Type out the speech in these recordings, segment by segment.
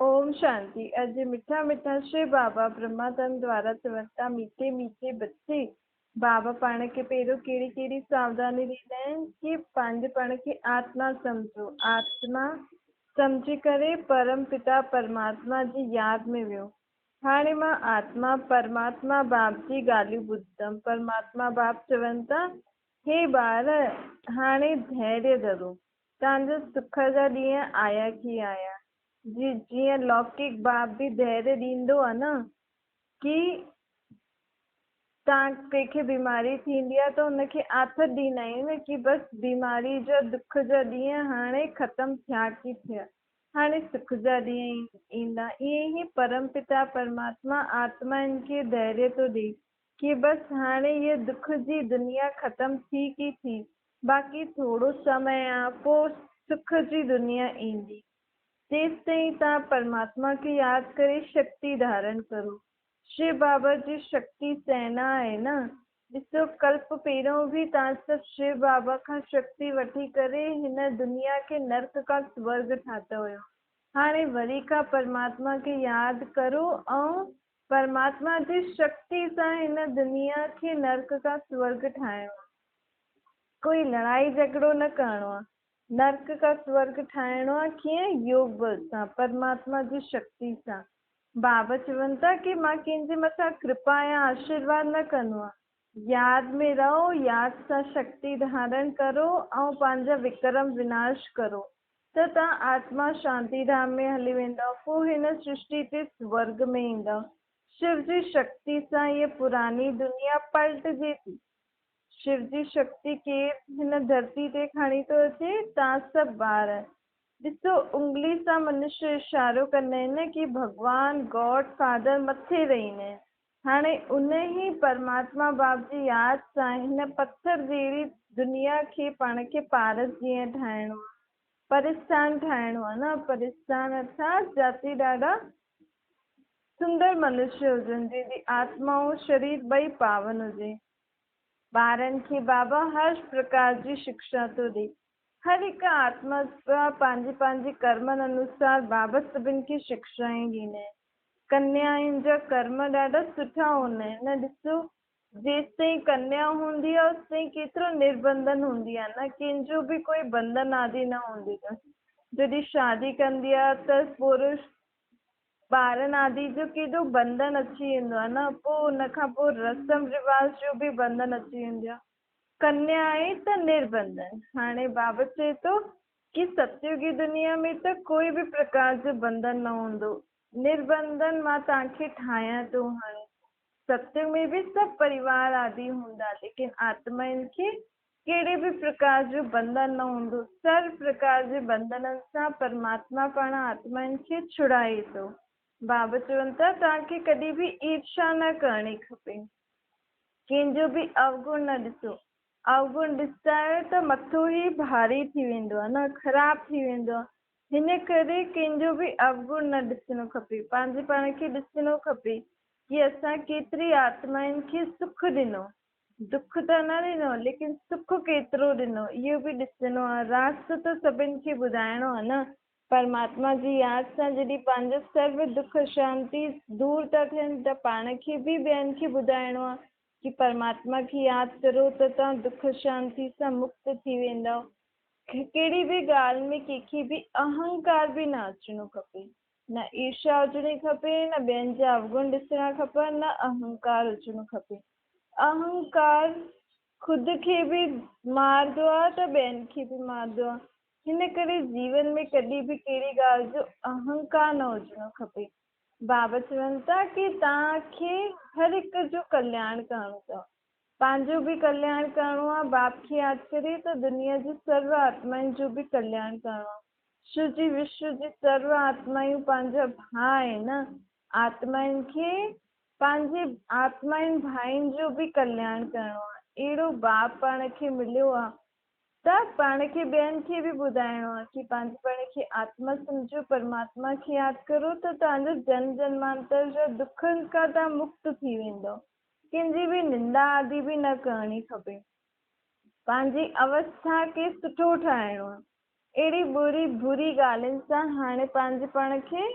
ओम शांति। अज मिठा मिठा श्री बाबा ब्रह्मानंद द्वारा चवंता मीठे मीठे बच्चे बाबा पाण के पहिरियों कहिड़ी कहिड़ी सावधानी ॾींदा आहिनि कि पंहिंजे पाण खे आत्मा सम्झो। आत्मा सम्झी करे परम पिता परमात्मा जी यादि में वियो। हाणे मां आत्मा परमात्मा बाप जी ॻाल्हियूं ॿुधंदमि। परमात्मा बाप चवनि था, हे ॿार, हाणे धैर्य धरो। तव्हांजा सुख जा ॾींहं आया की आया। जी जीअं लौकिक बाप बि धैर्य ॾींदो आहे न कि तव्हां कंहिंखे बीमारी थींदी आहे त हुनखे आथत ॾींदा आहियूं न कि बसि बीमारी जा दुख जा ॾींहं हाणे ख़तमु थिया की थिया, हाणे सुख जा ॾींहं ईंदा। ईअं ई परम पिता परमात्मा आत्माउनि खे धैर्य थो ॾे कि बसि हाणे इहे दुख जी दुनिया ख़तमु थी की थी, बाक़ी थोरो समय आहे, पोइ सुख जी दुनिया ईंदी। तेसि ताईं तव्हां परमात्मा खे यादि करे शक्ति धारण करो। शिव बाबा जी शक्ति सेना आहे न। ॾिसो, कल्प पहिरियों बि तव्हां सभु शिव बाबा खां शक्ति वठी करे हिन दुनिया खे नर्क का स्वर्ग ठातो हुयो। हाणे वरी खां परमात्मा खे यादि करो ऐं परमात्मा जी शक्ति सां हिन दुनिया खे नर्क का स्वर्ग ठाहिणो आहे। कोई लड़ाई झगड़ो न करणो आहे। नर्क का स्वर्ग ठाहिणो आहे। कीअं? योग बल सां, परमात्मा जी शक्ति सां। बाबा चवनि था कि मां कंहिंजे मथां कृपा या आशीर्वाद न कंदो आहे। यादि में रहो, यादि सां शक्ति धारण करो ऐं पंहिंजा विक्रम विनाश करो त तव्हां आत्मा शांति धाम में हली वेंदव। पोइ हिन सृष्टि ते स्वर्ग में ईंदव। शिव जी शक्ति सां इहा पुरानी दुनिया पलटजे थी। शिव जी शक्ति केरु हिन धरती ते खणी थो अचे? तव्हां सभु ॿार। ॾिसो, उंगली सां मनुष्य इशारो कंदा आहिनि न कि भॻवान गॉड फादर मथे रहींदा आहिनि। हाणे उन ई परमात्मा बाप जी यादि सां हिन पत्थर जहिड़ी दुनिया खे पाण खे पारस जीअं ठाहिणो आहे, परिस्थान ठाहिणो आहे न। परिस्थान अर्थात जाते ॾाढा सुंदर मनुष्य हुजनि, जंहिंजी आत्मा ऐं शरीर ॿई पावन हुजे। ॿारनि खे बाबा हर प्रकार जी शिक्षा थो ॾे। हर हिकु आत्मा पंहिंजी पंहिंजी कर्मनि अनुसार बाबा सभिनि खे शिक्षाएं ॾींदा आहिनि। कन्याउनि जा कर्म ॾाढा सुठा हूंदा आहिनि न। ॾिसो, जेसि ताईं कन्या हूंदी आहे उस ताईं केतिरो निर्बंधन हूंदी आहे न। कंहिंजो बि कोई बंधन आदि न हूंदी अथसि। जॾहिं शादी कंदी आहे त पुरुष ॿारनि आदि जो केॾो बंधन अची वेंदो आहे न। पोइ हुन खां पोइ रस्म रिवाज जो बि बंधन अची वेंदो आहे। कन्या आहे त निर्बंधन। हाणे बाबा चए थो कि सतयुगी दुनिया में त कोई बि प्रकार जो बंधन न हूंदो। निर्बंधन मां तव्हांखे ठाहियां थो। हाणे सत्युग में बि सभु परिवार आदि हूंदा, लेकिन आत्माउनि खे कहिड़े बि प्रकार जो बंधन न हूंदो। सर्व प्रकार जे बंधननि सां परमात्मा पाण आत्माउनि खे छुड़ाए थो। बाबा चवनि था, तव्हांखे कॾहिं बि ईर्षा न करणी खपे। कंहिंजो बि अवगुण न ॾिसो। अवगुण ॾिसंदा आहियो त मथो ई भारी थी वेंदो आहे न, ख़राबु थी वेंदो आहे। हिन करे कंहिंजो बि अवगुण न ॾिसणो खपे। पंहिंजे पाण खे ॾिसणो खपे कि असां केतिरी आत्माउनि खे सुख ॾिनो। दुख त न ॾिनो, लेकिन सुख केतिरो ॾिनो इहो बि ॾिसणो आहे। रास्तो त सभिनि खे ॿुधाइणो आहे न। परमात्मा जी यादि सां जॾहिं पंहिंजो सर्व दुख शांति दूर था थियनि त पाण खे बि ॿियनि खे ॿुधाइणो आहे कि परमात्मा खे यादि करो त तव्हां दुख शांति सां मुक्त थी वेंदव। कहिड़ी बि ॻाल्हि में कंहिंखे बि अहंकार बि न अचिणो खपे। न ईर्षा हुजणी खपे, न ॿियनि जा अवगुण ॾिसणा खपनि, न अहंकार हुजणो खपे। अहंकार ख़ुदि खे बि मारंदो आहे त ॿियनि खे बि मारंदो आहे। हिन करे जीवन में कॾहिं बि कहिड़ी ॻाल्हि जो अहंकार न हुजणो खपे। बाबा चवनि था कि तव्हांखे हर हिक जो कल्याण करणो अथव। पंहिंजो बि कल्याण करणो आहे। बाप खे यादि करे त दुनिया जी सर्व आत्माउनि जो बि कल्याण करणो आहे। शिव जी विश्व जी सर्व आत्मायूं पंहिंजा भाउ आहिनि न। आत्माउनि खे पंहिंजे आत्माउनि भाइनि जो बि कल्याण करणो आहे। अहिड़ो बाप पाण खे मिलियो आहे त पाण खे ॿियनि खे बि ॿुधाइणो आहे कि पंहिंजे पाण खे आत्मा सम्झो, परमात्मा खे यादि करो त तव्हांजो जन्म जन्मांतर जा दुखनि खां तव्हां मुक्त थी वेंदव। कंहिंजी बि निंदा आदि बि न करणी खपे। पंहिंजी अवस्था खे सुठो ठाहिणो आहे। अहिड़ी बुरी ॻाल्हियुनि सां हाणे पंहिंजे पाण खे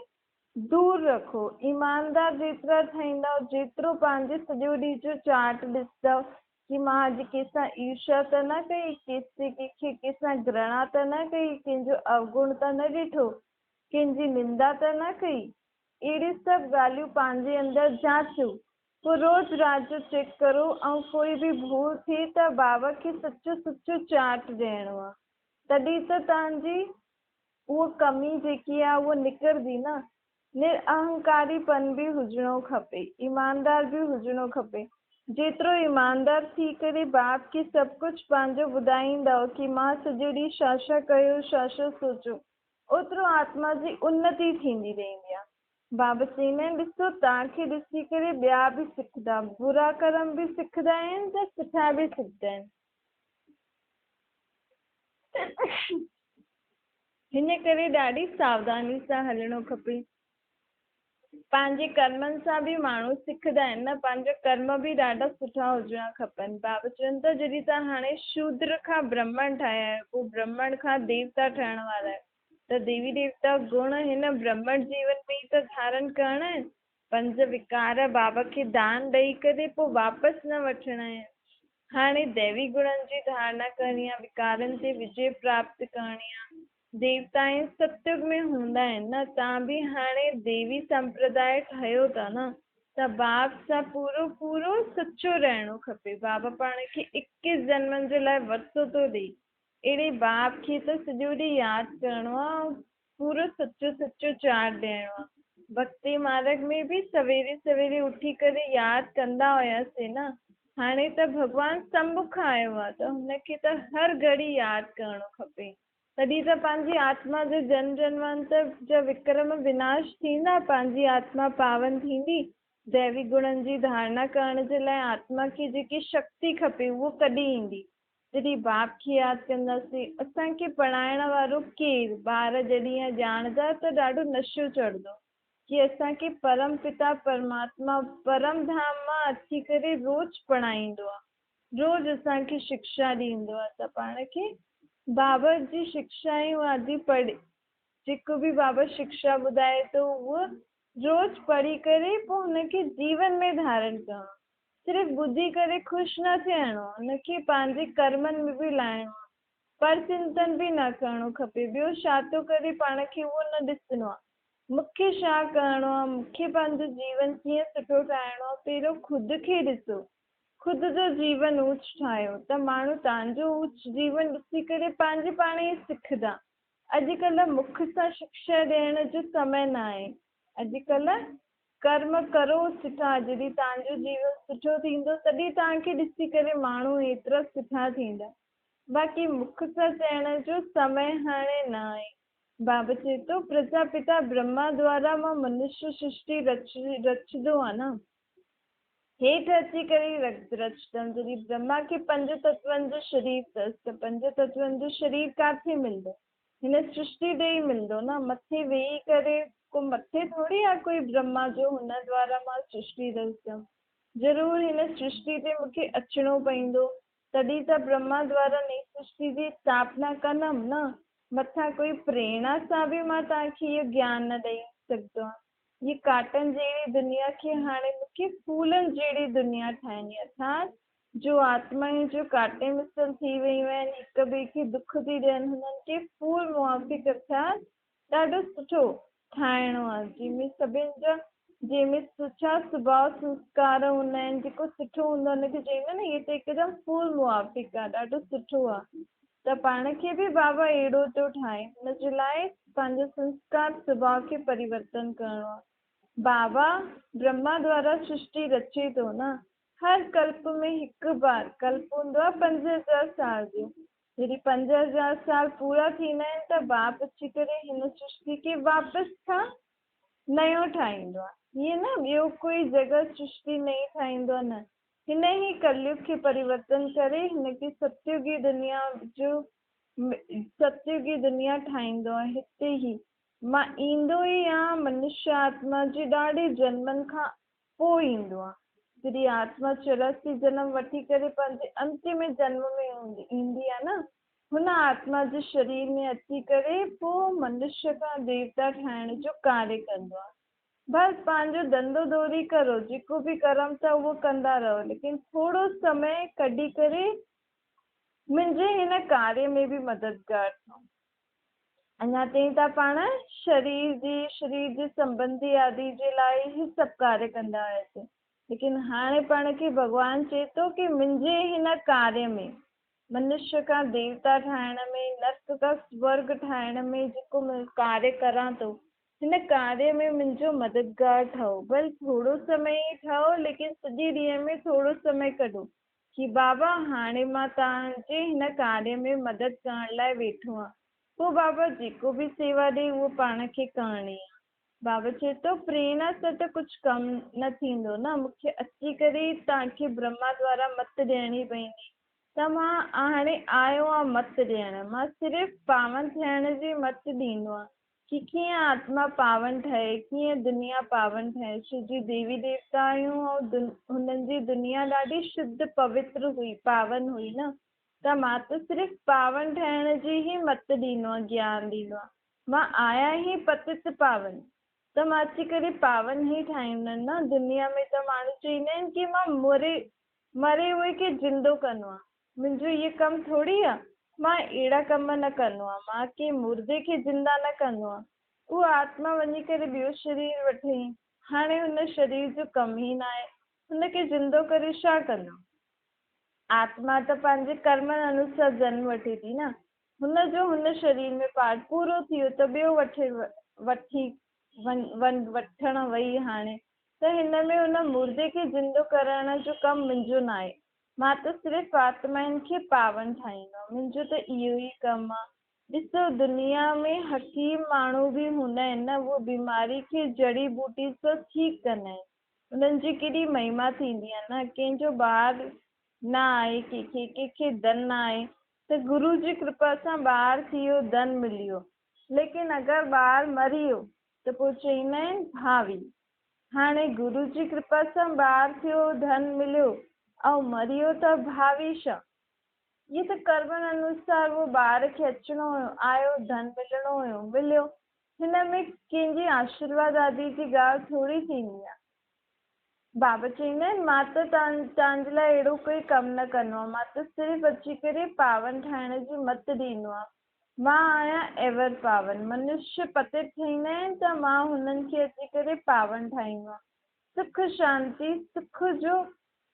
दूर रखो। ईमानदार जेतिरा ठहींदव, जेतिरो पंहिंजे सॼो ॾींहं जो चार्ट ॾिसंदव कि मां अॼु कंहिंसां ईर्ष्या त न कई, कंहिंसां घृणा त न कई, कंहिंजो अवगुण त न ॾिठो, कंहिंजी निंदा त न कई। अहिड़ी सभु ॻाल्हियूं पंहिंजे अंदरि जांचो। पोइ रोज़ राति जो चेक करो, ऐं कोई बि भूल थी त बाबा खे सचो सचो चार्ट ॾियणो आहे। तॾहिं त तव्हांजी उहा कमी जेकी आहे उहा निकिरंदी न। निरअहंकारीपन बि हुजिणो खपे, ईमानदार बि हुजिणो खपे। जेतिरो ईमानदार थी करे बाप खे सभु कुझु पंहिंजो ॿुधाईंदव कि मां सॼो ॾींहुं छा छा कयो, छा छा सोचियो, ओतिरो आत्मा जी उन्नति थींदी रहंदी आहे। बाबा चवंदा आहिनि, ॾिसो तव्हांखे ॾिसी करे ॿिया बि सिखंदा, बुरा कर्म बि सिखंदा आहिनि त सुठा बि सिखंदा आहिनि। हिन करे ॾाढी सावधानी सां हलणो खपे। पंहिंजे कर्मनि सां बि माण्हू सिखंदा आहिनि न, पंहिंजा कर्म बि ॾाढा सुठा हुजणा खपनि। बाबा चवनि था जॾहिं तव्हां हाणे शूद्र खां ब्राह्मण ठाहिया आहियो, पोइ ब्राह्मण खां देवता ठहण वारा आहियो, त देवी देवता गुण हिन ब्राह्मण जीवन में ई त धारण करणा आहिनि। 5 विकार बाबा खे दान ॾेई करे पोइ वापसि न वठणा आहिनि। हाणे दैवी गुणनि जी धारणा करणी आहे, विकारनि ते विजय प्राप्त करणी आहे। देवता सत्युग में हूंदा आहिनि न, तव्हां बि हाणे देवी संप्रदाय ठहियो था न, त बाप सां पूरो पूरो सचो रहणो खपे। बाबा पाण खे 21 जन्मनि जे लाइ वरितो थो ॾे। अहिड़े बाप खे त सॼो ॾींहुं यादि करिणो आहे, पूरो सचो सचो चार्ट ॾियणो आहे। भक्ति मार्ग में बि सवेरे सवेरे उथी करे यादि कंदा हुयासीं न। हाणे त भॻवानु सम्मुख आयो आहे त हुनखे त हर घड़ी यादि करणो खपे। तॾहिं त पंहिंजी आत्मा जो जन्म जन्मांतर जा विक्रम विनाश थींदा, पंहिंजी आत्मा पावन थींदी। दैवी गुणनि जी धारणा करण जे लाइ आत्मा खे जेकी शक्ति खपे उहो कॾहिं ईंदी? जॾहिं बाप खे यादि कंदासीं। असांखे पढ़ाइण वारो केरु? ॿार जॾहिं ॼाणदा त ॾाढो नशो चढ़ंदो कि असांखे परम पिता परमात्मा परम धाम मां अची करे रोज़ पढ़ाईंदो आहे, रोज़ असांखे शिक्षा ॾींदो आहे। त पाण खे बाबा जी शिक्षाऊं आदि पढ़, जेको बि बाबा शिक्षा ॿुधाए थो उहो रोज़ पढ़ी करे पोइ हुनखे जीवन में धारण करणो। सिर्फ़ु ॿुधी करे ख़ुशि न थियणो, हुनखे पंहिंजे कर्मनि में बि लाइणो आहे। पर चिंतन बि न करणो खपे। ॿियो छा थो करे पाण खे उहो न ॾिसणो आहे। मूंखे छा करिणो आहे, मूंखे पंहिंजो जीवन कीअं सुठो ठाहिणो आहे, पहिरियों ख़ुदि खे ॾिसो। ख़ुदि जो जीवन ऊच ठाहियो त माण्हू तव्हांजो ऊच जीवन ॾिसी करे पंहिंजे पाण ई सिखंदा। अॼुकल्ह मुख सां शिक्षा ॾियण जो समय न आहे। अॼुकल्ह कर्म करो सुठा। जॾहिं तव्हांजो जीवन सुठो थींदो तॾहिं तव्हांखे ॾिसी करे माण्हू एतिरा सुठा थींदा। बाक़ी मुख सां चइण जो समय हाणे न आहे। बाबा चए थो प्रजापिता ब्रह्मा द्वारा मां मनुष्य सृष्टि रचंदो आहे न, हेठि अची करे रचंदमि। जॾहिं ब्रह्मा खे 5 तत्वनि जो शरीर अथसि त 5 तत्वनि जो शरीर किथे मिलंदो? हिन सृष्टि ॾेई मिलंदो न। मथे वेही करे, को मथे थोरी आहे कोई ब्रह्मा जो हुन द्वारा मां सृष्टि रचंदमि। ज़रूरु हिन सृष्टि ते मूंखे अचिणो पवंदो, तॾहिं त ब्रह्मा द्वारा नई सृष्टि जी स्थापना कंदमि न। मथां कोई प्रेरणा सां बि मां तव्हांखे इहो ज्ञान न ॾेई सघंदो आहे। ये काटन जहिड़ी दुनिया खे हाणे मूंखे फूलनि जहिड़ी दुनिया ठाहिणी आहे। अर्थात जो आत्माऊं जो काटे मिसल थी वियूं आहिनि, हिक ॿिए खे दुख थी ॾियनि, हुननि खे फूल मुआफ़िक अर्थात ॾाढो सुठो ठाहिणो आहे। जंहिंमें सभिनि जा, जंहिंमें सुठा स्वभाव संस्कार हूंदा आहिनि, जेको सुठो हूंदो आहे हुनखे चईंदा न इहे त हिकदमि फूल मुआफ़िक आहे, ॾाढो सुठो आहे। त पाण खे बि बाबा अहिड़ो थो ठाहे। हुनजे लाइ पंहिंजो संस्कार स्वभाव खे परिवर्तन करणो आहे। बाबा ब्रह्मा द्वारा सृष्टि रचे थो न। हर कल्प में हिकु बार, कल्प हूंदो आहे 5000 साल जो। जॾहिं 5000 साल पूरा थींदा आहिनि त बाप अची करे हिन सृष्टि खे वापसि खां नयो ठाहींदो आहे। ईअं न ॿियो कोई जगह सृष्टि नई ठाहींदो आहे, न। हिन ई कलयुग खे परिवर्तन करे हिनखे सतयुगी दुनिया जो सतयुगी दुनिया ठाहींदो आहे। हिते ई मां ईंदो ई आहियां मनुष्य आत्मा जी ॾाढे जन्मनि खां पोइ ईंदो आहे। जॾहिं आत्मा 84 जन्म वठी करे पंहिंजे अंतिम जन्म में ईंदी आहे न, हुन आत्मा जे शरीर में अची करे पोइ मनुष्य खां देवता ठाहिण जो कार्य कंदो आहे। बसि पंहिंजो धंधो दोरी करो, जेको बि करम था उहो कंदा रहो, लेकिन थोरो समय कढी करे मुंहिंजे हिन कार्य में बि मददगार थियो। अञा ताईं त पाण शरीर जे संबंधी आदि जे लाइ ई सभु कार्य कंदा हुआसीं, लेकिन हाणे पाण खे भॻवानु चए थो कि मुंहिंजे हिन कार्य में, मनुष्य खां देवता ठाहिण में, नर्क खां स्वर्ग ठाहिण में जेको कार्य करां थो, हिन कार्य में मुंहिंजो मददगार ठहो। भले थोरो समय ई ठहो, लेकिन सॼे ॾींहं में थोरो समय कढो कि बाबा हाणे मां तव्हांजे हिन कार्य में मदद करण लाइ वेठो आहियां। पोइ बाबा जेको बि सेवा ॾे उहो पाण खे करणी आहे। बाबा चए थो प्रेरणा सां त कुझु कमु न थींदो न, मूंखे अची करे तव्हांखे ब्रह्मा द्वारा मत ॾियणी पवंदी, त मां हाणे आयो आहे मत ॾियण। मां सिर्फ़ु पावन थियण जी मत ॾींदो आहियां कि कीअं आत्मा पावन ठहे, कीअं दुनिया पावन ठहे। छोजी देवी देवता आहियूं ऐं हुननि जी दुनिया ॾाढी शुद्ध पवित्र हुई, पावन हुई न, त मां त सिर्फ़ु पावन ठहिण जी ई मत ॾींदो आहियां, ज्ञान ॾींदो आहियां। मां आहियां ई पतित पावन, त मां अची करे पावन ई ठाहींदमि न। दुनिया में त माण्हू चवंदा आहिनि कि मां मरे हुए खे जिंदो कंदो आहियां, मुंहिंजो इहो कमु थोरी आहे। मां अहिड़ा कम न कंदो आहियां, मां कंहिं मुर्दे खे जिंदा न कंदो आहियां। उहो आत्मा वञी करे ॿियो शरीर वठे, हाणे हुन शरीर जो कमु ई न आहे, हुनखे जिंदो करे छा कंदो। आत्मा त पंहिंजे कर्मनि अनुसार जनम वठे थी न, हुनजो हुन शरीर में पार्ट पूरो थी वियो त ॿियो वठण वई। हाणे त हिन में हुन मुर्दे खे जिंदो करण जो कमु मुंहिंजो न आहे। मां त सिर्फ़ु आत्माउनि खे पावन ठाहींदो, मुंहिंजो त इहो ई कमु आहे। ॾिसो दुनिया में हकीम माण्हू बि हूंदा आहिनि न, उहो बीमारी खे जड़ी बूटी सां ठीकु कंदा आहिनि, उन्हनि जी केॾी महिमा थींदी आहे न। कंहिंजो ॿार न आहे, कंहिंखे धन न आहे, त गुरू जी कृपा सां ॿार थी वियो, धन मिली वियो। लेकिन अगरि ॿार मरी वियो त पोइ चवंदा आहिनि भावी। हाणे गुरू जी कृपा सां ॿार थियो, धन मिलियो ऐं मरी वियो त भावी छा। ये त कर्मनि अनुसार वो ॿार खे अचिणो हुयो, आयो, धन मिलणो हुयो, मिलियो। हिन में कंहिंजी आशीर्वाद आदि जी ॻाल्हि थोरी थींदी आहे। बाबा चवंदा आहिनि मां त तव्हांजे लाइ अहिड़ो कोई कमु न कंदो आहियां, मां त सिर्फ़ु अची करे पावन ठाहिण जी मत ॾींदो आहियां। मां आहियां एवर पावन। मनुष्य पतित थींदा आहिनि त मां हुननि खे अची करे पावन ठाहींदो आहियां। सुख शांति सुख जो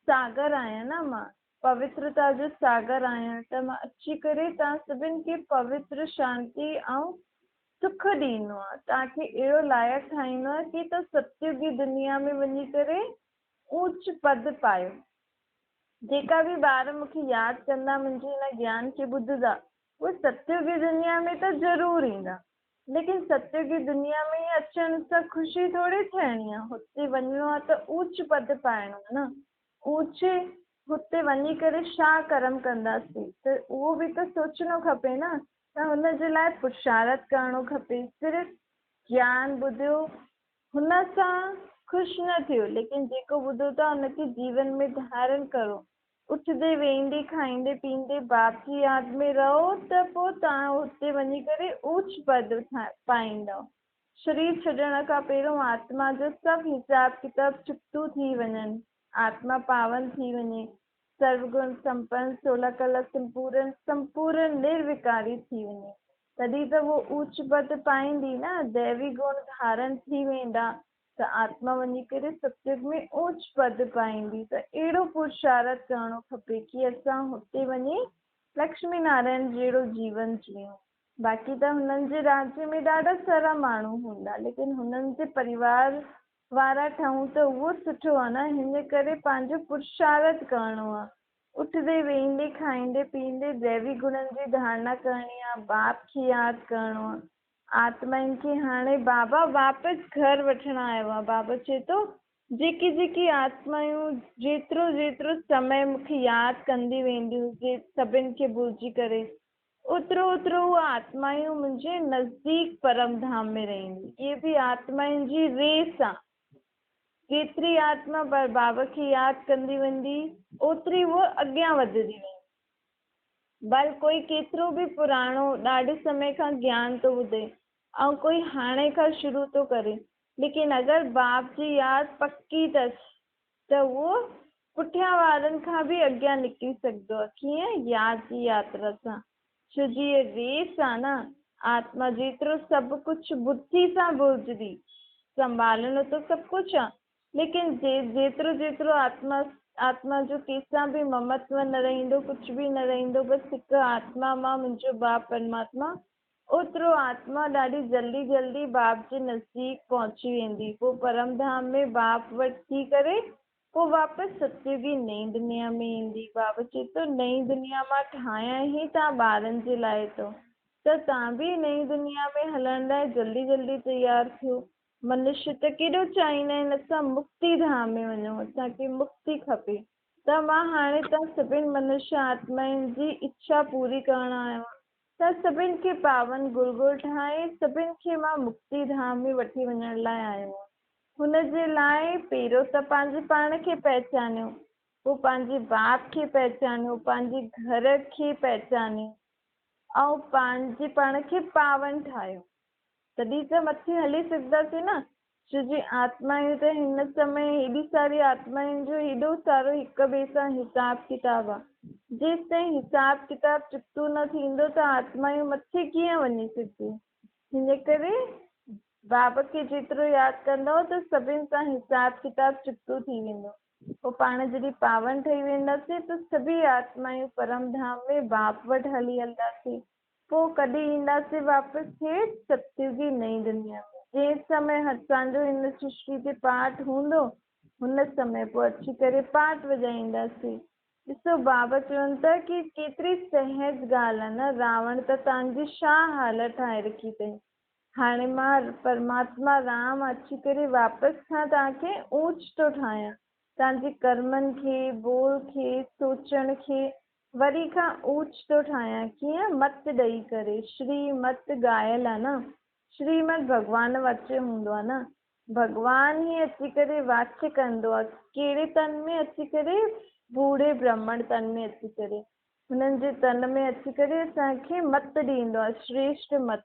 सागर आहियां न, मां पवित्रता जो सागर आहियां, त मां अची करे तव्हां सभिनि खे पवित्र शांति ऐं सुख ॾींदो आहे। तव्हांखे अहिड़ो लाइक़ु ठाहींदो आहे कि तव्हां सत्य जी दुनिया में वञी करे ऊच पद पायो। जेका बि ॿार मूंखे यादि कंदा, मुंहिंजे हिन ज्ञान खे ॿुधंदा, उहे सत्य जी दुनिया में त ज़रूरु ईंदा, लेकिन सत्य जी दुनिया में अचण सां ख़ुशी थोरी थियणी आहे। हुते वञिणो आहे त ऊच पद पाइणो आहे न। ऊचे हुते वञी करे छा कर्म कंदासीं, त उहो बि त सोचणो खपे न। त हुनजे लाइ पुरुषारथ करणो खपे। सिर्फ़ु ज्ञान ॿुधियो, हुन सां ख़ुशि न थियो, लेकिन जेको ॿुधो था हुनखे जीवन में धारण करो। उथंदे वेहंदे खाईंदे पीअंदे बाप जी यादि में रहो, त पोइ तव्हां हुते वञी करे ऊच पद पाईंदव। शरीर छॾण खां पहिरियों आत्मा जो सभु हिसाब किताब चुकतू थी वञनि, आत्मा पावन थी वञे, सर्वगुण संपन्न 16 कला संपूर्ण निर्विकारी थी वञे, तॾहिं त वो ऊच पद पाईंदी न। दैवी गुण धारण थी वेंदा त आत्मा वञी करे सत्युग में ऊच पद पाईंदी। त अहिड़ो पुरुषारथ करणो खपे कि असां हुते वञी लक्ष्मी नारायण जहिड़ो जीवन जियूं। बाक़ी त हुननि जे राज्य में ॾाढा सारा माण्हू हूंदा, लेकिन हुननि जे परिवार वारा ठहूं त उहो सुठो आहे न। हिन करे पंहिंजो पुरुषारथ करणो आहे। उथंदे वेहंदे खाईंदे पीअंदे दैवी गुणनि जी धारणा करणी आहे, बाप खे यादि करणो आहे। आत्माउनि खे हाणे बाबा वापसि घर वठण आयो आहे। बाबा चए थो जेकी आत्माऊं जेतिरो समय मूंखे यादि कंदी वेंदियूं, सभिनि खे भुलिजी करे, ओतिरो उहा आत्माऊं मुंहिंजे नज़दीक परम धाम में रहंदी। इहे बि आत्माउनि जी रेस आहे। जेतिरी आत्मा बाबा खे यादि कंदी वेंदी, ओतिरी उहा अॻियां वधंदी वेंदी। भले कोई केतिरो बि पुराणो ॾाढे समय खां ज्ञान थो ॿुधे, ऐं कोई हाणे खां शुरू थो करे, लेकिन अगरि बाप जी यादि पक्की अथसि त उहो पुठियां वारनि खां बि अॻियां निकिरी सघंदो आहे। कीअं? यादि जी यात्रा सां। छो जी इहा रेस आहे न, आत्मा जेतिरो सभु कुझु बुद्धि सां बुझंदी, संभालणो त सभु कुझु आहे, लेकिन जेतिरो जेतिरो आत्मा जो कंहिंसां बि ममत्व न रहंदो, कुझु बि न रहंदो, बसि हिकु आत्मा मां मुंहिंजो बाप परमात्मा, ओतिरो आत्मा ॾाढी जल्दी जल्दी बाप जे नज़दीक पहुची वेंदी। पोइ परम धाम में बाप वटि थी करे पोइ वापसि सतयुगी नई दुनिया में ईंदी। बाबा चए थो नई दुनिया मां ठाहियां ई तव्हां ॿारनि जे लाइ तो, त तव्हां बि नई दुनिया में हलण लाइ जल्दी जल्दी तयारु थियो। मनुष्य त केॾो चाहींदा आहिनि असां मुक्ति धाम में वञूं, असांखे मुक्ति खपे, त मां हाणे तव्हां सभिनि मनुष्य आत्माउनि जी इच्छा पूरी करणु आयो आहियां। त सभिनि खे पावन गुलगुल ठाहे सभिनि खे मां मुक्ति धाम में वठी वञण लाइ आयो आहियां। हुनजे लाइ पहिरियों त पंहिंजे पाण खे पहचानियो, पोइ पंहिंजे बाप खे पहचानियो, पंहिंजे घर खे पहचानियो ऐं पंहिंजे पाण खे पावन ठाहियो, तॾहिं त मथे हली सघंदासीं न। छो जी आत्माऊं त हिन समय हेॾी सारी आत्माउनि जो हेॾो सारो हिक ॿिए सां हिसाब किताब आहे। जेसि ताईं हिसाब किताब चुकतो न थींदो त आत्माऊं मथे कीअं वञी सघंदियूं। हिन करे बाबा खे जेतिरो यादि कंदव त सभिनि सां हिसाब किताब चुकतो थी वेंदो। पोइ पाण जॾहिं पावन ठही वेंदासीं त सभी आत्माऊं परम धाम में बाप वटि हली हलंदासीं। पोइ कॾहिं ईंदासीं वापसि हेठि सतयुगी नई दुनिया में। जंहिं समय असांजो हिन सृष्टि ते पाठ हूंदो हुन समय पोइ अची करे पाठ वॼाईंदासीं। ॾिसो बाबा चवनि था कि केतिरी सहज ॻाल्हि आहे न, रावण त तव्हांजी छा हालत ठाहे रखी अथई। हाणे मां परमात्मा राम अची करे वापसि खां तव्हांखे ऊच थो ठाहियां, तव्हांजे कर्मनि खे, बोल खे, सोचण खे वरी खां ऊच थो ठाहियां। कीअं? मत ॾेई करे। श्रीमत ॻायल आहे न, श्रीमत भॻवान वाच्य हूंदो आहे न, भॻवान ई अची करे वाच्य कंदो आहे। कहिड़े तन में अची करे? बूढ़े ब्राह्मण तन में अची करे, हुननि जे तन में अची करे असांखे मत ॾींदो आहे, श्रेष्ठ मत,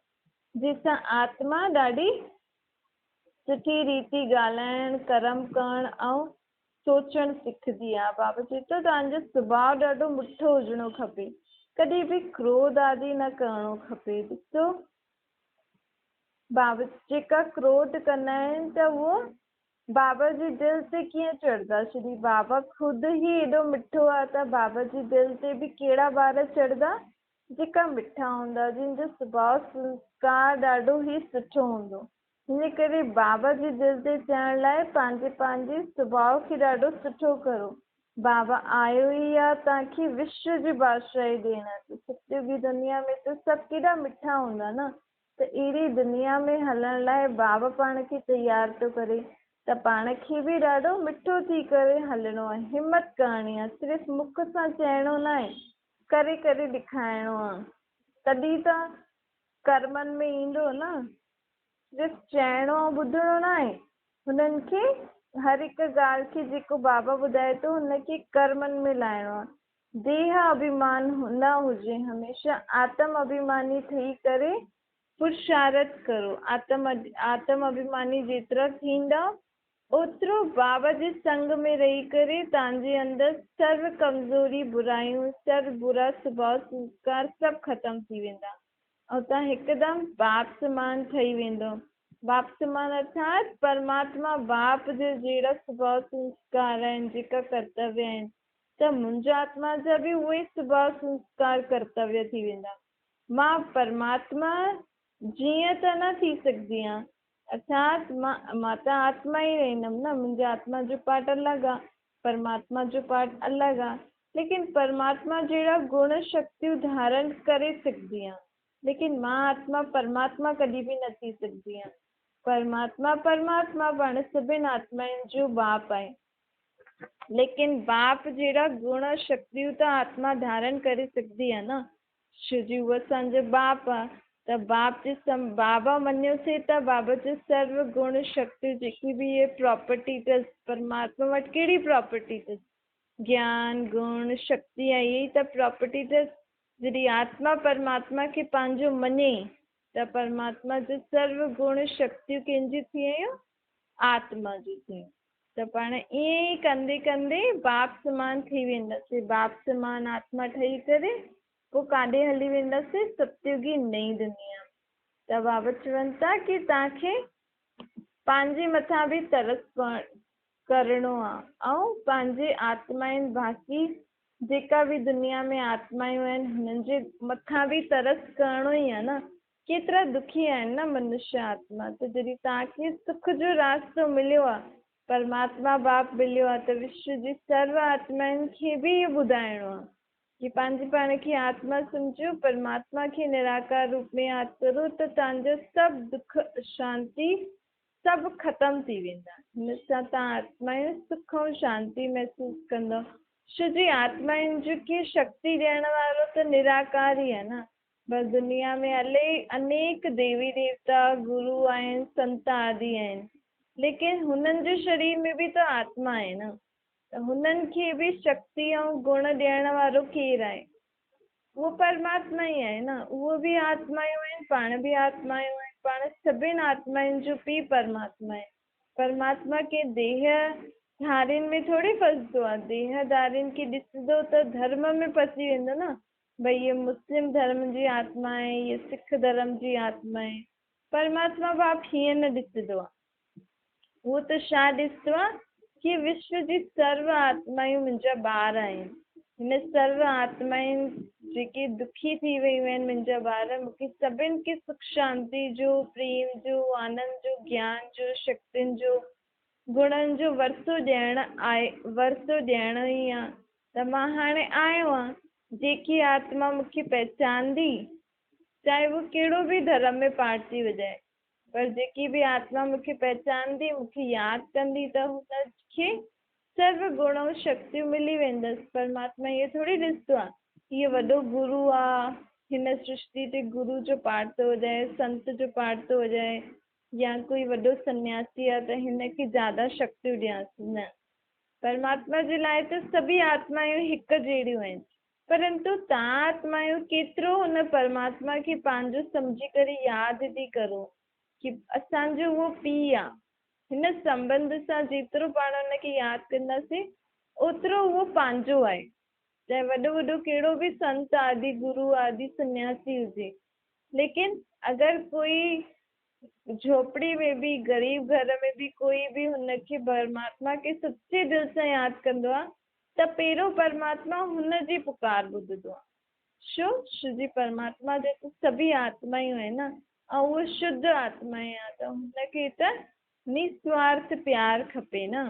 जंहिंसां आत्मा ॾाढी सुठी रीति ॻाल्हाइण, कर्म करण ऐं सोचणु सिखंदी आहे। बाबा चए थो तव्हांजो सुभाउ ॾाढो मिठो हुजिणो खपे, कॾहिं बि क्रोध आदि न करिणो खपे। ॾिसो बाबा जेका क्रोध कंदा आहिनि त उहो बाबा जे दिलि ते कीअं चढ़ंदा। श्री बाबा ख़ुदि ई एॾो मिठो आहे त बाबा जी दिलि ते बि कहिड़ा ॿार चढ़ंदा? जेका मिठा हूंदा, जिन जो सुभाउ संस्कार ॾाढो ई सुठो हूंदो। हिन करे बाबा जी दिलि ते चढ़ण लाइ पंहिंजे सुभाउ खे ॾाढो सुठो करो। बाबा आयो ई आहे तव्हांखे विश्व जी बादशाही ॾियण। सतयुगी दुनिया में त सभु केॾा मिठा हूंदा न, त अहिड़ी दुनिया में हलण लाइ बाबा पाण खे तयारु थो करे, त पाण खे बि ॾाढो मिठो थी करे हलणो आहे, हिमत करणी आहे। सिर्फ़ु मुख सां चइणो न आहे, करे करे ॾेखारिणो आहे, तॾहिं त कर्मनि में ईंदो न। सिर्फ़ु चइणो ऐं ॿुधणो न आहे, हुननि खे हर हिकु ॻाल्हि खे जेको बाबा ॿुधाए थो हुनखे कर्मनि में लाइणो आहे। देह अभिमान न हुजे, हमेशह आत्म अभिमानी ठही करे पुरुषार्थ करो। आत्म अभिमानी जेतिरा थींदा ओतिरो बाबा जे संग में रही करे तव्हांजे अंदरि सर्व कमज़ोरी, बुरायूं, सर्व बुरा सुभाउ संस्कार सभु ख़तमु थी वेंदा ऐं तव्हां हिकदमि बाप समान ठही वेंदो। बाप समान अर्थात परमात्मा बाप जे जहिड़ा सुभाउ संस्कार आहिनि, जेका कर्तव्य आहिनि, त मुंहिंजो आत्मा जा बि उहे सुभाउ संस्कार कर्तव्य थी वेंदा। मां परमात्मा जीअं त न थी सघंदी आहियां, अर्थात मां त आत्मा ई रहंदमि न, मुंहिंजे आत्मा जो पार्ट अलॻि आहे, परमात्मा जो पार्ट अलॻि आहे, लेकिन परमात्मा जहिड़ा गुण शक्तियूं धारण करे सघंदी आहियां, लेकिन मां आत्मा परमात्मा कॾहिं बि न थी सघंदी आहियां। परमात्मा पाण सभिनि आत्माउनि जो बाप आहे, लेकिन बाप जहिड़ा गुण शक्तियूं त आत्मा धारण करे सघंदी आहे न, छो जी उहो असांजो बाप आहे। त बाप जे बाबा मञियोसीं त बाबा जो सर्व गुण शक्ति जेकी बि इहे प्रॉपर्टी अथसि, परमात्मा वटि कहिड़ी प्रॉपर्टी अथसि? ज्ञान, गुण, शक्ति आहे, इहे ई त प्रॉपर्टी अथसि। जॾहिं आत्मा परमात्मा खे पंहिंजो मञे त परमात्मा जो सर्व गुण शक्तियूं कंहिंजी थी वियूं? आत्मा जो थिए त पाण ईअं ई कंदे कंदे बाप समान थी वेंदासीं। बाप समान आत्मा ठही करे पोइ काॾे हली वेंदासीं? सतयुगी नई दुनिया। त बाबा चवनि था की तव्हांखे पंहिंजे मथां बि तरस करिणो आहे ऐं पंहिंजे आत्मा आहिनि बाक़ी जेका बि दुनिया में आत्मायूं आहिनि हुननि जे मथां बि तरस करिणो ई आहे न। केतिरा दुखी आहिनि न मनुष्य आत्मा। त जॾहिं तव्हांखे सुख जो रास्तो मिलियो आहे, परमात्मा बाप मिलियो आहे, त विश्व जी सर्व आत्माउनि खे बि इहो ॿुधाइणो आहे कि पंहिंजे पाण खे आत्मा सम्झो, परमात्मा खे निराकार रूप में यादि करो त तव्हांजा सभु दुख शांति सभु ख़तम थी वेंदा। हिन सां तव्हां आत्माऊं सुख ऐं शांति महसूसु कंदव। छो जी आत्माउनि जो खे शक्ति ॾियण वारो त निराकार ई आहे न। बस दुनिया में अनेक देवी देवता गुरु आहिनि, संत आदि आहिनि, लेकिन हुननि जे शरीर में बि त आत्मा आहे न। त हुननि खे बि शक्ति ऐं गुण ॾियण वारो केरु आहे? उहो परमात्मा ई आहे न। उहो बि आत्मायूं आहिनि, पाण बि आत्मायूं आहिनि, पाण सभिनि आत्माउनि जो पीउ परमात्मा आहे। परमात्मा के देह धारियुनि में थोरी फसंदो आहे। देह धारियुनि खे ॾिसंदो त धर्म में फसी वेंदो न। भई ये मुस्लिम धर्म जी आत्मा आहे, ये सिख धर्म जी आत्मा आहे। परमात्मा बाप हीअं न ॾिसंदो आहे। उहो त छा ॾिसंदो आहे कि विश्व जी सर्व आत्मायूं मुंहिंजा ॿार आहिनि। हिन सर्व आत्माउनि जेके दुखी थी वियूं आहिनि मुंहिंजा ॿार, मूंखे सभिनि खे सुख शांति जो, प्रेम जो, आनंद जो, ज्ञान जो, शक्तियुनि जो, गुणनि जो वरसो ॾियणो ई आहे। त मां हाणे आयो आहियां। जेकी आत्मा मूंखे पहचानंदी, चाहे वो कहिड़ो बि धर्म में पाठ थी वॼाए, पर जेकी बि आत्मा मूंखे पहचानंदी, मूंखे यादि कंदी, त हुनखे सर्व गुण ऐं शक्तियूं मिली वेंदसि। परमात्मा इहो थोरी ॾिसंदो आहे इहो वॾो गुरु आहे, हिन सृष्टि ते गुरु जो पाठ थो वॼाए, संत जो पाठ थो वॼाए, या कोई वॾो सन्यासी आहे त हिनखे ज़्यादा शक्तियूं ॾियांसि। न, परमात्मा जे लाइ त सभी आत्मायूं हिकु जहिड़ियूं आहिनि। परंतु तव्हां आत्मायूं केतिरो हुन परमात्मा खे पंहिंजो सम्झी करे यादि थी करो कि असांजो उहो पीउ आहे। हिन संबंध सां जेतिरो पाण हुनखे यादि कंदासीं ओतिरो उहो पंहिंजो आहे। चाहे वॾो वॾो कहिड़ो बि संत आदि गुरु आदि सन्यासी हुजे, लेकिन अगरि कोई झोपड़ी में बि, ग़रीब घर में बि कोई बि हुनखे परमात्मा खे सच्चे दिलि सां यादि कंदो आहे त पहिरियों परमात्मा हुनजी पुकार ॿुधंदो आहे। छो जी परमात्मा जे त सभी आत्मायूं आहिनि न, ऐं उहो शुद्ध आत्मा आहे। त हुनखे त निस्वार्थ प्यार खपे न।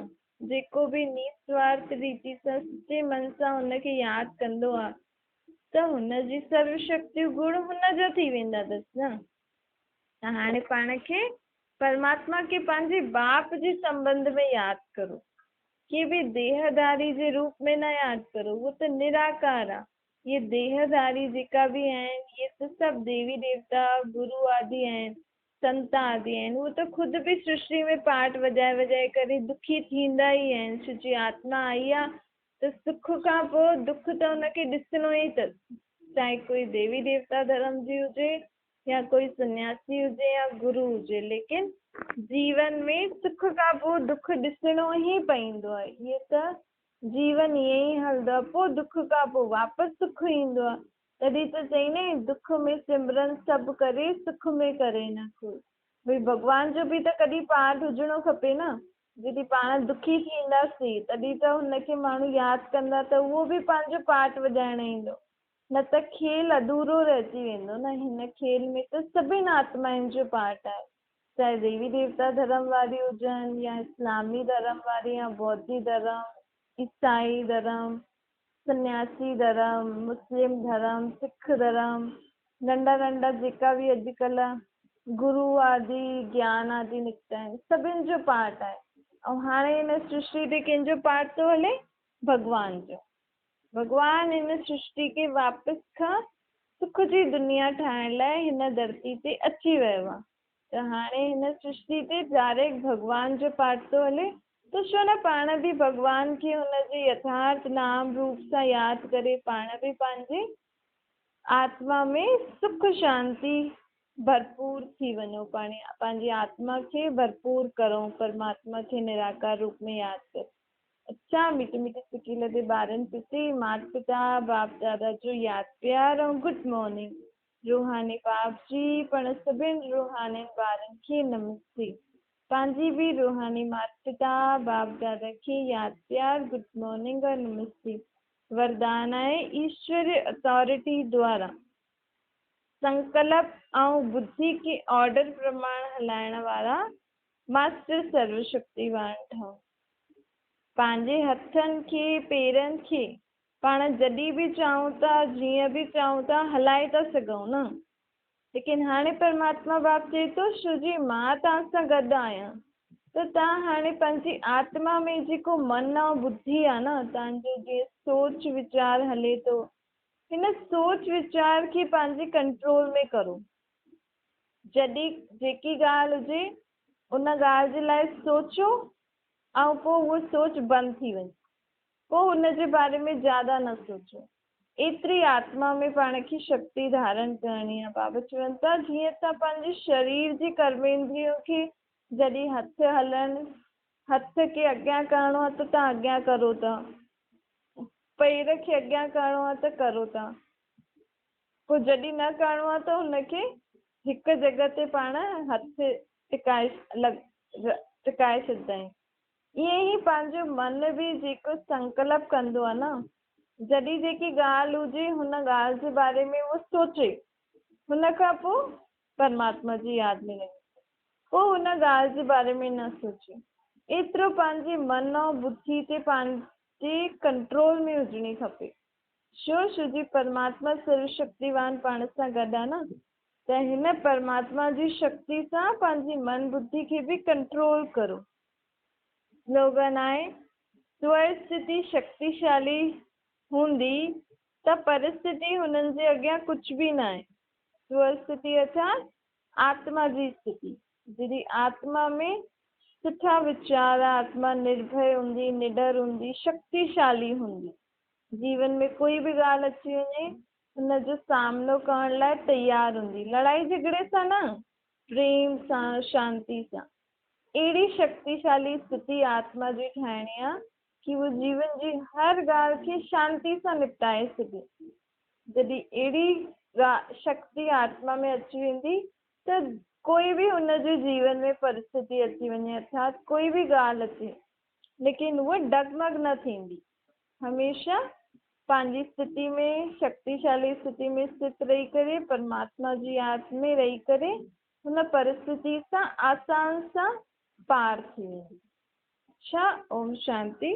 जेको बि निस्वार्थ रीति सां सच्चे मन सां हुनखे यादि कंदो आहे त हुनजी सर्व शक्तियूं गुण हुनजा थी वेंदा अथसि न। त हाणे पाण खे परमात्मा खे पंहिंजे बाप जे संबंध में यादि करो, कि बि देहधारी जे रूप में न यादि करो। उहो त निराकार आहे। ये देहधारी जेका बि आहिनि, ये त सभु देवी देवता गुरु आदि आहिनि, संत आदि आहिनि। उहो त ख़ुदि बि सृष्टि में पाठ वॼाए करे दुखी थींदा ई आहिनि। छो जी आत्मा आई आहे त सुख खां पोइ दुख त हुनखे ॾिसणो ई अथसि। चाहे कोई देवी देवता धर्म जी हुजे या कोई सन्यासी हुजे या गुरु हुजे, लेकिन जीवन में सुख खां पोइ दुख ॾिसणो ई पवंदो आहे। इहो त जीवन ईअं ई हलंदो आहे। पोइ दुख खां पोइ वापसि सुख ईंदो आहे। तॾहिं त चई न, दुख में सिमरन सभु करे, सुख में करे न कोई। भई भॻवान जो बि त कॾहिं पाठ हुजिणो खपे न। जॾहिं पाण दुखी थींदासीं तॾहिं त हुनखे माण्हू यादि कंदा त उहो बि पंहिंजो पाठ वॼाइणु ईंदो, न त खेल अधूरो रहिजी वेंदो न। हिन खेल में त सभिनि आत्माउनि जो पाठ आहे। चाहे देवी देवता धर्म वारी हुजनि या इस्लामी धर्म वारी या बौद्धी धर्म, ईसाई धर्म, सन्यासी धर्म, मुस्लिम धर्म, सिख धर्म, नंढा नंढा जेका बि अॼुकल्ह गुरु आदि ज्ञान आदि निकिता आहिनि, सभिनि जो पाठ आहे। ऐं हाणे हिन सृष्टि ते कंहिंजो पाठ थो हले? भॻवान जो। भॻवान हिन सृष्टि खे वापसि खां सुख जी दुनिया ठाहिण लाइ हिन धरती ते अची वियो आहे। त हाणे हिन सृष्टि ते डायरेक्ट भॻवान जो पाठ थो हले, त छो न पाण बि भॻवान खे हुनजे यथार्थ नाम रूप सां यादि करे पाण बि पंहिंजे आत्मा में सुख शांति भरपूर थी वञो, पंहिंजी आत्मा खे भरपूर करो, परमात्मा खे निराकार रूप में यादि करो। अच्छा, मीठे मीठे सिकीले दे ॿारनि प्रति माता पिता बाप दादा जो यादि प्यार ऐं गुड मॉर्निंग। रूहानी बाप जी पण सभिनि रूहानी ॿारनि खे नमस्ते। पंहिंजी बि रूहानी माता पिता बाप दादा खे यादि प्यार गुड मॉर्निंग और नमस्ते। वरदान आहे ईश्वरीय अथॉरिटी द्वारा संकल्प ऐं बुद्धि के ऑर्डर प्रमाण हलाइण वारा मास्टर सर्वशक्तिवान ठहो। पंहिंजे हथनि खे पेरनि खे पाण जॾहिं बि चाहियूं था जीअं बि चाहियूं था हलाए था सघूं न, लेकिन हाणे परमात्मा बाप चए थो छो जी मां तव्हां सां गॾु आहियां, त तव्हां हाणे पंहिंजी आत्मा में जेको मन ऐं बुद्धि आहे न, तव्हांजो जीअं सोच वीचार हले थो, हिन सोच वीचार खे पंहिंजे कंट्रोल में करो। जॾहिं जेकी ॻाल्हि हुजे उन ॻाल्हि जे लाइ सोचो ऐं पोइ उहा सोच बंदि थी वञे, पोइ हुन जे बारे में ज़्यादा न सोचो। एतिरी आत्मा में पाण खे शक्ति धारण करणी आहे। बाबा चवनि था जीअं तव्हां पंहिंजे शरीर जी कर्मेंद्रियों खे जॾहिं हथ हलनि, हथ खे अॻियां करिणो आहे त तव्हां अॻियां करो था, पेर खे अॻियां करिणो आहे त करो था, पोइ जॾहिं न करिणो आहे त हुनखे हिकु जॻह ते पाण हथ टिकाए टिकाए छॾींदा आहियूं। ईअं ई पंहिंजो मन बि जेको संकल्प कंदो आहे न, जॾहिं जेकी ॻाल्हि हुजे हुन ॻाल्हि जे बारे में उहो सोचे, हुन खां पोइ परमात्मा जी यादि में लॻे, पोइ हुन ॻाल्हि जे बारे में न सोचे। एतिरो पंहिंजे मन ऐं बुद्धि ते पंहिंजे कंट्रोल में हुजणी खपे। छो जी परमात्मा सर्वशक्तिवान पाण सां गॾु आहे न, त हिन परमात्मा जी शक्ति सां पंहिंजी मन बुद्धि खे बि कंट्रोल करो। स्लोगन आहे स्वस्थिति शक्तिशाली हूंदी त परिस्थिति हुननि जे अॻियां कुझु बि न आहे। स्वस्थिति अर्थात आत्मा जी स्थिति, जॾहिं आत्मा में सुठा वीचार, आत्मा निर्भय हूंदी, निडर हूंदी, शक्तिशाली हूंदी, जीवन में कोई बि ॻाल्हि अची वञे हुनजो सामनो करण लाइ तयारु हूंदी, लड़ाई झगड़े सां न, प्रेम सां, शांति सां। अहिड़ी शक्तिशाली स्थिति आत्मा जी ठाहिणी आहे कि वो जीवन जी हर ॻाल्हि खे शांति सां निपटाए सघे। जॾहिं अहिड़ी शक्ति आत्मा में अची वेंदी त कोई बि हुनजे जीवन में परिस्थिति अची वञे, अर्थात कोई बि ॻाल्हि अचे, लेकिन उहा डगमग न थींदी, हमेशह पंहिंजी स्थिति में, शक्तिशाली स्थिति में स्थित रही करे, परमात्मा जी यादि में रही करे हुन परिस्थिति सां आसान सां पार थी वेंदी। अच्छा, ओम शांति।